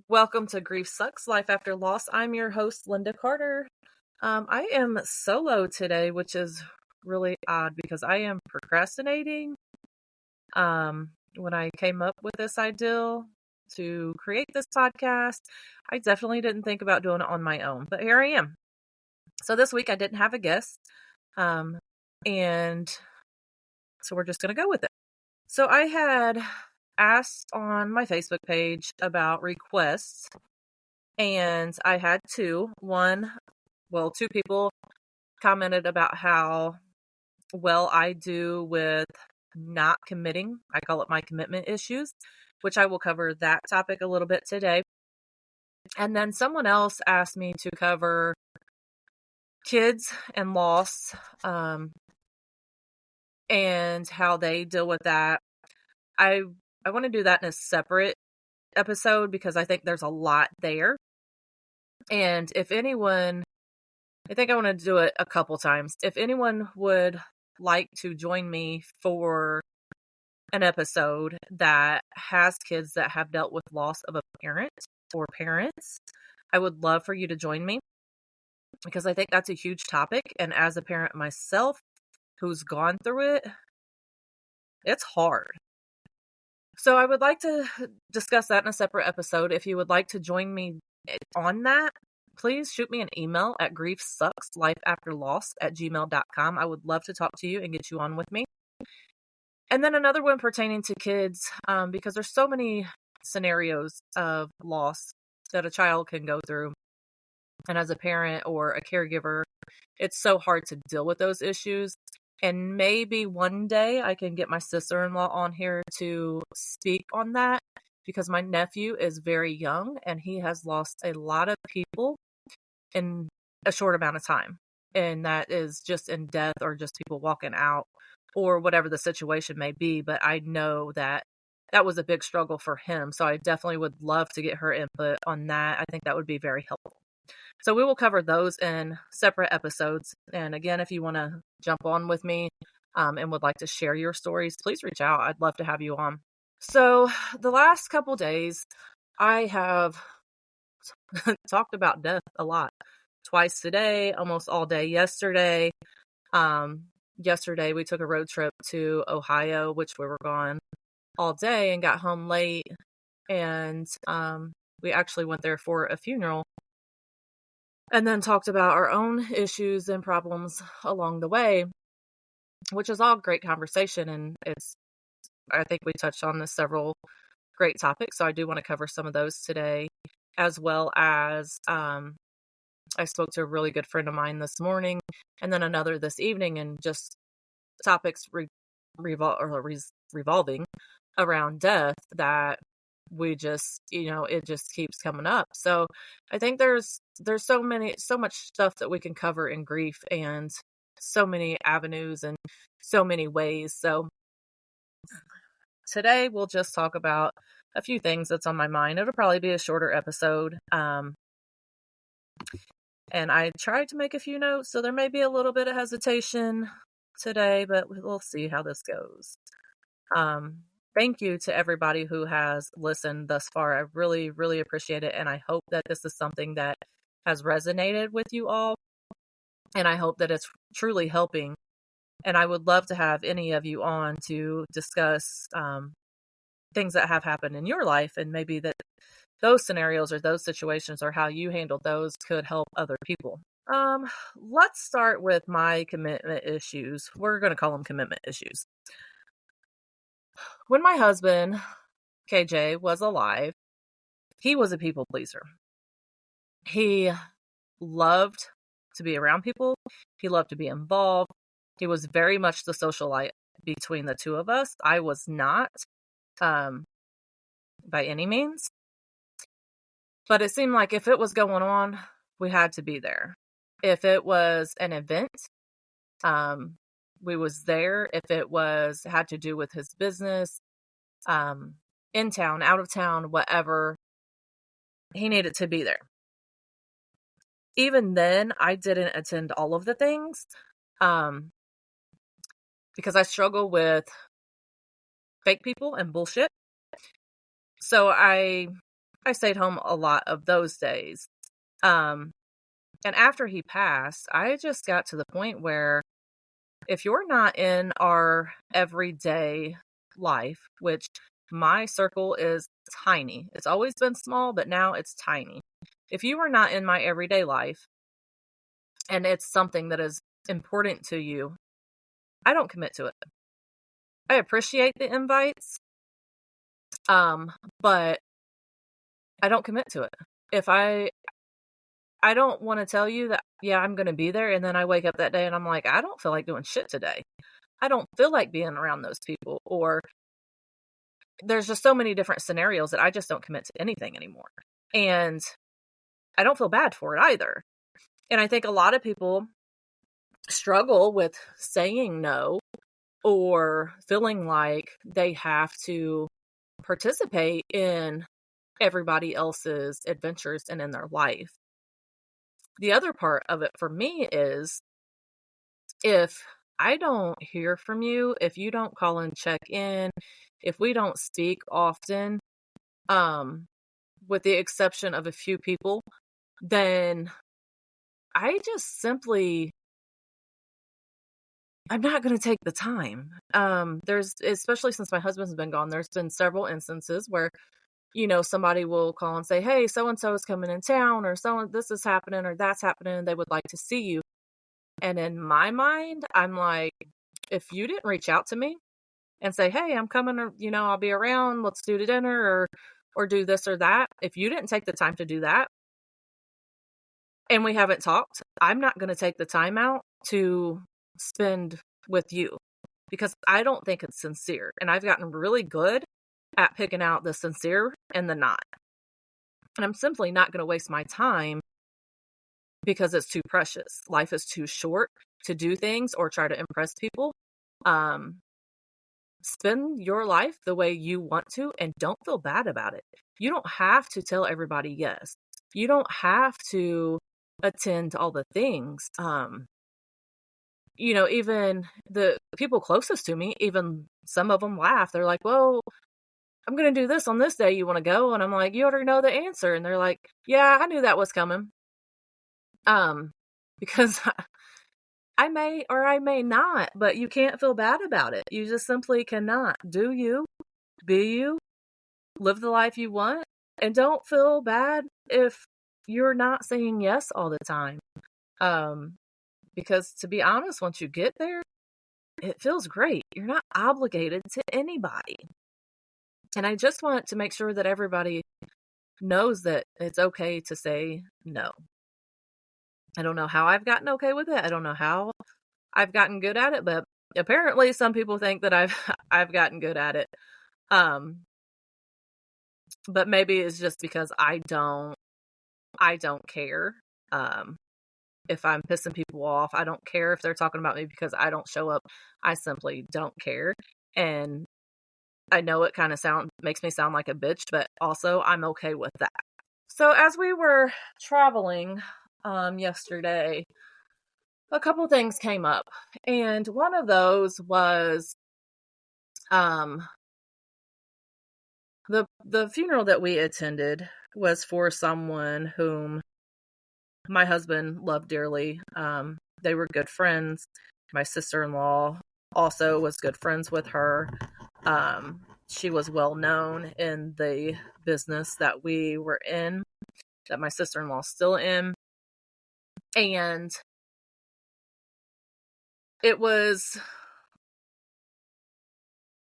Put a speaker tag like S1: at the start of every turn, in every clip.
S1: Welcome to Grief Sucks Life After Loss. I'm your host, Linda Carter. I am solo today, which is really odd because I am procrastinating. When I came up with this idea to create this podcast, I definitely didn't think about doing it on my own, but here I am. So this week I didn't have a guest, and so we're just going to go with it. So I had asked on my Facebook page about requests, and I had two people commented about how well I do with not committing. I call it my commitment issues, which I will cover that topic a little bit today. And then someone else asked me to cover kids and loss, and how they deal with that. I want to do that in a separate episode because I think there's a lot there. And if anyone, I think I want to do it a couple times. If anyone would like to join me for an episode that has kids that have dealt with loss of a parent or parents, I would love for you to join me because I think that's a huge topic. And as a parent myself who's gone through it, it's hard. So I would like to discuss that in a separate episode. If you would like to join me on that, please shoot me an email at griefsuckslifeafterloss@gmail.com. I would love to talk to you and get you on with me. And then another one pertaining to kids, because there's so many scenarios of loss that a child can go through. And as a parent or a caregiver, it's so hard to deal with those issues. And maybe one day I can get my sister-in-law on here to speak on that because my nephew is very young and he has lost a lot of people in a short amount of time. And that is just in death or just people walking out or whatever the situation may be. But I know that was a big struggle for him. So I definitely would love to get her input on that. I think that would be very helpful. So we will cover those in separate episodes. And again, if you want to jump on with me and would like to share your stories, please reach out. I'd love to have you on. So the last couple days, I have talked about death a lot. Twice today, almost all day yesterday. Yesterday, we took a road trip to Ohio, which we were gone all day and got home late. And we actually went there for a funeral. And then talked about our own issues and problems along the way, which is all great conversation. And I think we touched on several great topics. So I do want to cover some of those today, as well as I spoke to a really good friend of mine this morning and then another this evening, and just topics revolving around death that we just, it just keeps coming up. So I think there's so much stuff that we can cover in grief and so many avenues and so many ways. So today we'll just talk about a few things that's on my mind. It'll probably be a shorter episode. And I tried to make a few notes, so there may be a little bit of hesitation today, but we'll see how this goes. Thank you to everybody who has listened thus far. I really, really appreciate it. And I hope that this is something that has resonated with you all. And I hope that it's truly helping. And I would love to have any of you on to discuss things that have happened in your life, and maybe that those scenarios or those situations or how you handled those could help other people. Let's start with my commitment issues. We're going to call them commitment issues. When my husband, KJ, was alive, he was a people pleaser. He loved to be around people. He loved to be involved. He was very much the socialite between the two of us. I was not, by any means. But it seemed like if it was going on, we had to be there. If it was an event, we was there. If it had to do with his business, in town, out of town, whatever, he needed to be there. Even then, I didn't attend all of the things, because I struggle with fake people and bullshit. So I I stayed home a lot of those days. And after he passed, I just got to the point where if you're not in our everyday life, which my circle is tiny, it's always been small, but now it's tiny. If you are not in my everyday life and it's something that is important to you, I don't commit to it. I appreciate the invites, but I don't commit to it. If I don't want to tell you that, yeah, I'm going to be there, and then I wake up that day and I'm like, I don't feel like doing shit today. I don't feel like being around those people. Or there's just so many different scenarios that I just don't commit to anything anymore. And I don't feel bad for it either. And I think a lot of people struggle with saying no or feeling like they have to participate in everybody else's adventures and in their life. The other part of it for me is if I don't hear from you, if you don't call and check in, if we don't speak often, with the exception of a few people, then I just simply, I'm not going to take the time. There's, especially since my husband's been gone, there's been several instances where, somebody will call and say, hey, so-and-so is coming in town, or this is happening, or that's happening. They would like to see you. And in my mind, I'm like, if you didn't reach out to me and say, hey, I'm coming, or, I'll be around, let's do the dinner, or do this or that. If you didn't take the time to do that and we haven't talked, I'm not going to take the time out to spend with you because I don't think it's sincere. And I've gotten really good at picking out the sincere and the not. And I'm simply not going to waste my time because it's too precious. Life is too short to do things or try to impress people. Spend your life the way you want to and don't feel bad about it. You don't have to tell everybody yes. You don't have to attend to all the things. Even the people closest to me, even some of them laugh. They're like, well, I'm going to do this on this day. You want to go? And I'm like, you already know the answer. And they're like, yeah, I knew that was coming. Because I may or I may not, but you can't feel bad about it. You just simply cannot. Do you, be you, live the life you want, and don't feel bad if you're not saying yes all the time. Because to be honest, once you get there, it feels great. You're not obligated to anybody. And I just want to make sure that everybody knows that it's okay to say no. I don't know how I've gotten okay with it. I don't know how I've gotten good at it, but apparently some people think that I've gotten good at it. But maybe it's just because I don't care. If I'm pissing people off, I don't care if they're talking about me because I don't show up. I simply don't care. And I know it kind of makes me sound like a bitch, but also I'm okay with that. So as we were traveling yesterday, a couple things came up, and one of those was the funeral that we attended was for someone whom my husband loved dearly. They were good friends. My sister-in-law also was good friends with her. She was well known in the business that we were in, that my sister-in-law's still in. And it was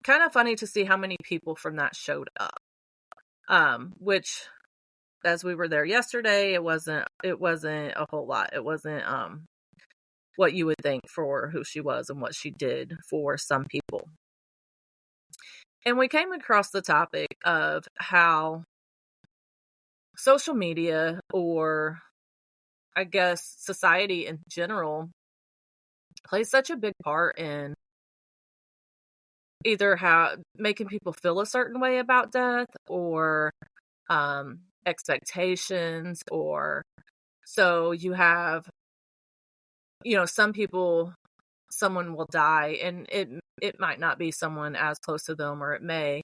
S1: kind of funny to see how many people from that showed up. Which, as we were there yesterday, it wasn't a whole lot. It wasn't what you would think for who she was and what she did for some people. And we came across the topic of how social media, or I guess society in general, plays such a big part in either making people feel a certain way about death, or expectations, or so you have, some people, someone will die and it might not be someone as close to them, or it may,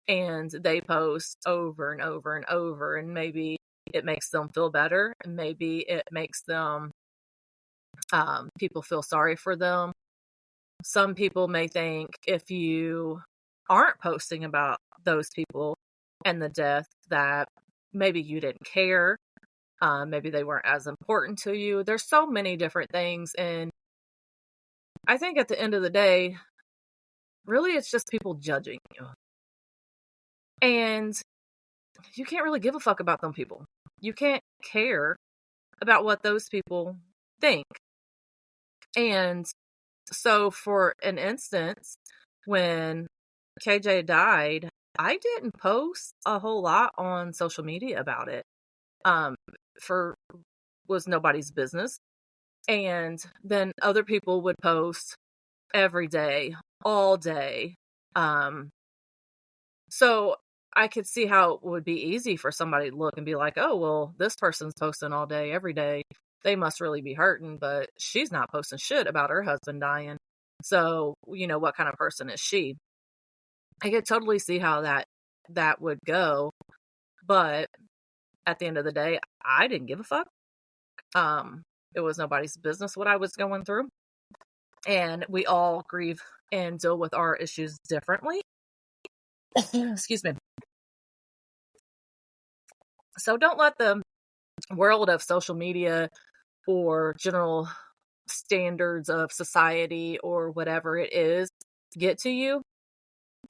S1: and they post over and over and over, and maybe it makes them feel better, and maybe it makes them people feel sorry for them. Some people may think if you aren't posting about those people and the death, that maybe you didn't care, maybe they weren't as important to you. There's so many different things, and I think at the end of the day, really it's just people judging you. And you can't really give a fuck about them people. You can't care about what those people think. And so for an instance, when KJ died, I didn't post a whole lot on social media about it. For was nobody's business. And then other people would post every day, all day. So I could see how it would be easy for somebody to look and be like, oh, well, this person's posting all day, every day. They must really be hurting, but she's not posting shit about her husband dying. So, what kind of person is she? I could totally see how that would go. But at the end of the day, I didn't give a fuck. It was nobody's business what I was going through. And we all grieve and deal with our issues differently. Excuse me. So don't let the world of social media or general standards of society or whatever it is get to you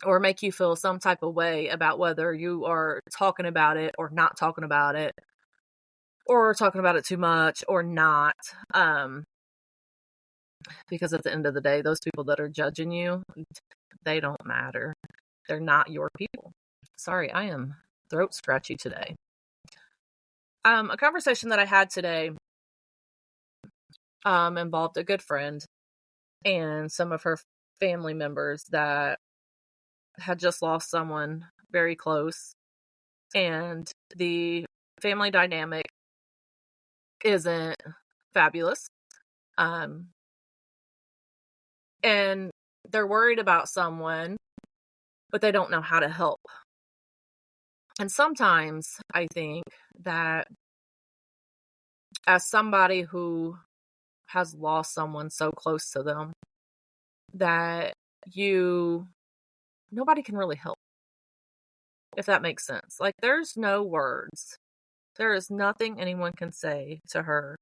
S1: or make you feel some type of way about whether you are talking about it or not talking about it, or talking about it too much or not. Because at the end of the day, those people that are judging you, they don't matter. They're not your people. Sorry, I am throat scratchy today. A conversation that I had today involved a good friend and some of her family members that had just lost someone very close. And the family dynamic isn't fabulous. And they're worried about someone, but they don't know how to help. And sometimes I think that as somebody who has lost someone so close to them, that nobody can really help, if that makes sense. Like, there's no words. There is nothing anyone can say to her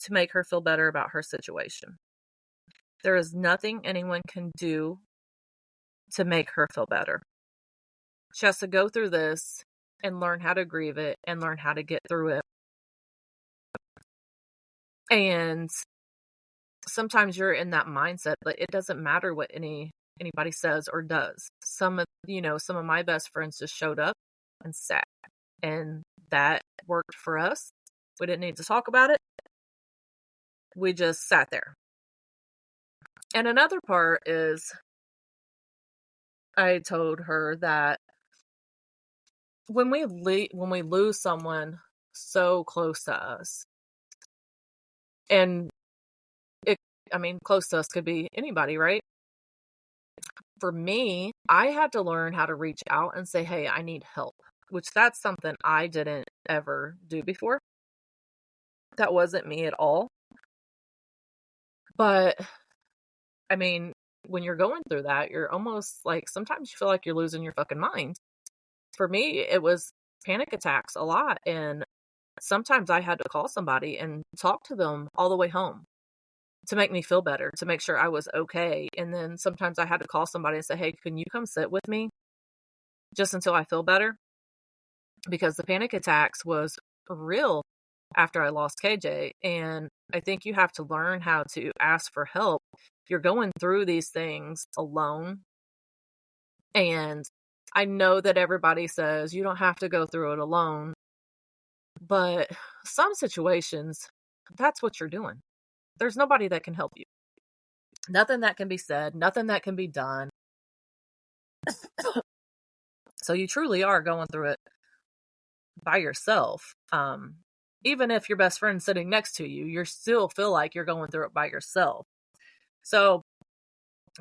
S1: to make her feel better about her situation. There is nothing anyone can do to make her feel better. She has to go through this and learn how to grieve it and learn how to get through it. And sometimes you're in that mindset that it doesn't matter what anybody says or does. Some of my best friends just showed up and sat, and that worked for us. We didn't need to talk about it. We just sat there. And another part is, I told her that when we lose someone so close to us, and close to us could be anybody, right? For me, I had to learn how to reach out and say, hey, I need help, which that's something I didn't ever do before. That wasn't me at all. But when you're going through that, you're almost like, sometimes you feel like you're losing your fucking mind. For me, it was panic attacks a lot. And sometimes I had to call somebody and talk to them all the way home to make me feel better, to make sure I was okay. And then sometimes I had to call somebody and say, hey, can you come sit with me just until I feel better? Because the panic attacks was real after I lost KJ. And I think you have to learn how to ask for help. You're going through these things alone. And I know that everybody says you don't have to go through it alone. But some situations, that's what you're doing. There's nobody that can help you. Nothing that can be said, nothing that can be done. So you truly are going through it by yourself. Even if your best friend's sitting next to you, you still feel like you're going through it by yourself. So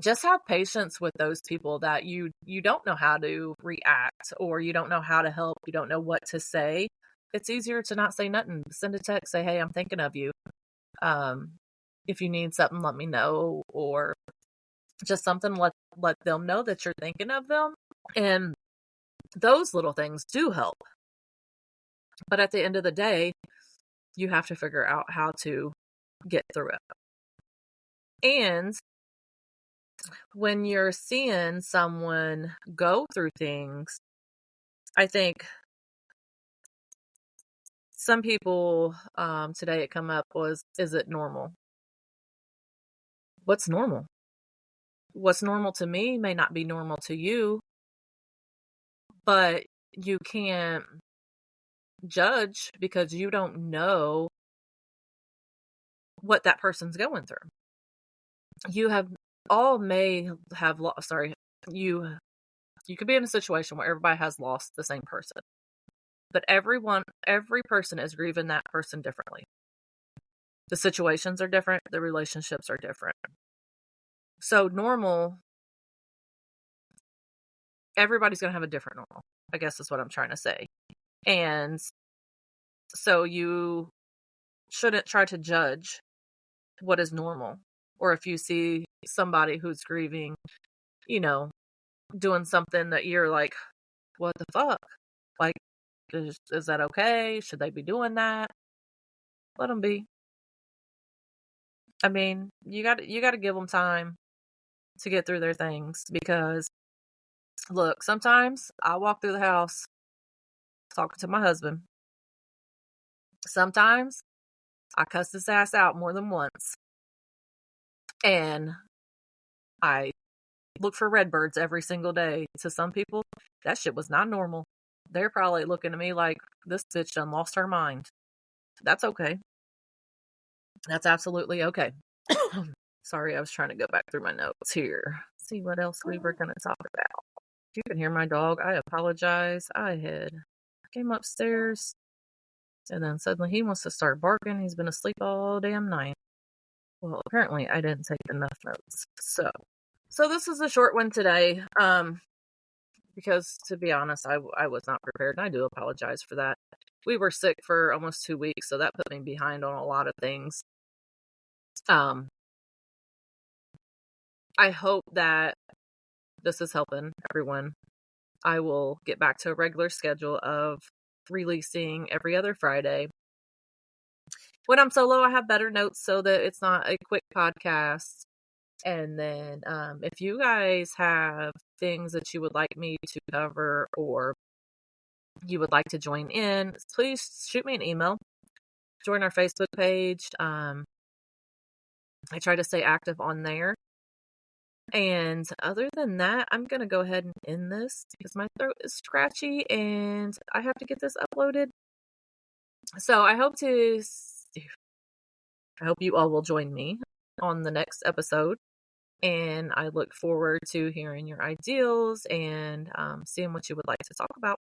S1: just have patience with those people that you don't know how to react, or you don't know how to help, you don't know what to say. It's easier to not say nothing. Send a text, say, hey, I'm thinking of you. If you need something, let me know, or just something, let them know that you're thinking of them. And those little things do help. But at the end of the day, you have to figure out how to get through it. And when you're seeing someone go through things, I think some people today it come up was, is it normal? What's normal? What's normal to me may not be normal to you, but you can't judge because you don't know what that person's going through. You have all may have lost, you could be in a situation where everybody has lost the same person, but every person is grieving that person differently. The situations are different, the relationships are different. So normal, everybody's going to have a different normal, I guess is what I'm trying to say. And so you shouldn't try to judge what is normal. Or if you see somebody who's grieving, doing something that you're like, what the fuck? Like, is that okay? Should they be doing that? Let them be. I mean, you got to give them time to get through their things, because look, sometimes I walk through the house talking to my husband. Sometimes I cuss his ass out more than once. And I look for redbirds every single day. To some people, that shit was not normal. They're probably looking at me like, this bitch done lost her mind. That's okay. That's absolutely okay. Sorry, I was trying to go back through my notes here. See what else we were going to talk about. If you can hear my dog, I apologize. I came upstairs, and then suddenly he wants to start barking. He's been asleep all damn night. Well, apparently I didn't take enough notes. So this is a short one today, because to be honest, I was not prepared, and I do apologize for that. We were sick for almost 2 weeks, so that put me behind on a lot of things. I hope that this is helping everyone. I will get back to a regular schedule of releasing every other Friday. When I'm solo, I have better notes so that it's not a quick podcast. And then if you guys have things that you would like me to cover, or you would like to join in, please shoot me an email. Join our Facebook page. I try to stay active on there. And other than that, I'm going to go ahead and end this because my throat is scratchy and I have to get this uploaded. So I hope you all will join me on the next episode. And I look forward to hearing your ideals and seeing what you would like to talk about.